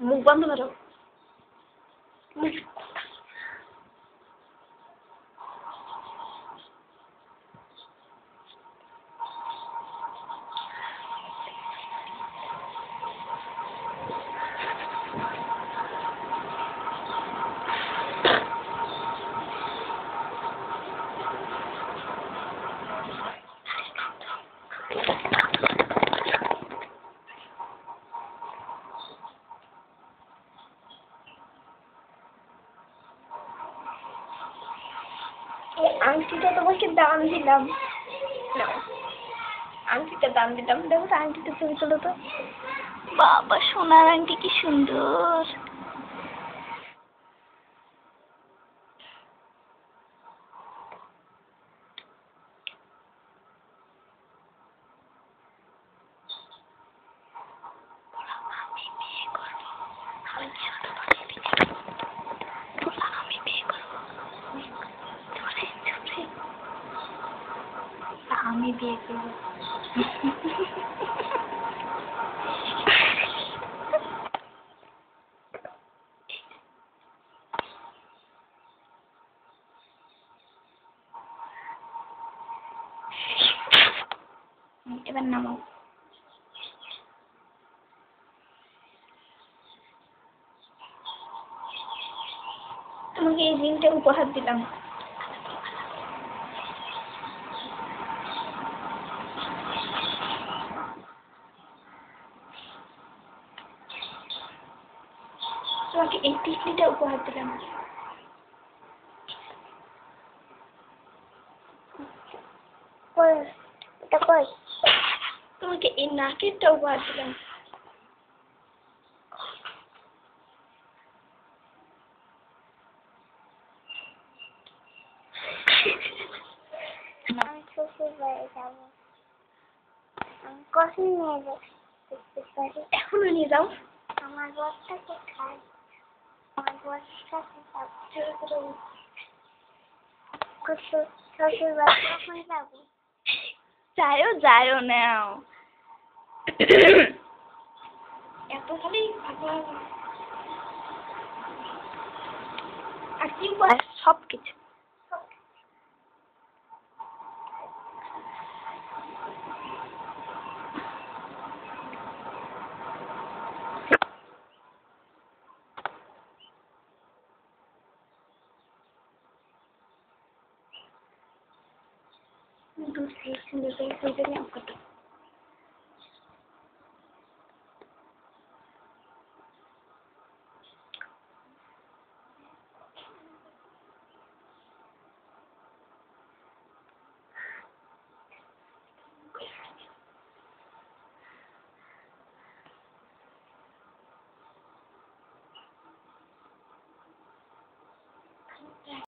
মুখ বন্ধ করো। আংটিটা তোমাকে দান দিলাম, আংটিটা দান দিলাম। দেখো তো আংটিটা ছবি তোলো তো। বাবা সোনার আংটি কি সুন্দর। আমি বিয়ে করব। এবার নামাও। তোমাকে এই রিংটা উপহার দিলাম। তোমাকে এই টিকলিটা উপহার দিলাম। তোমাকে এই নাকেরটা উপহার দিলাম। আমি শ্বশুর বাড়ি যাবো। আমি কখন নিয়ে যেতে পারি? এখনো নিয়ে যাও। আমার বরটাকে খাই, আমার বরটাকে শ্বশুর বাড়ি কখন যাবো? যাইও নাও। এত খালি আর কি সবকিছু। दूसरी सुंदर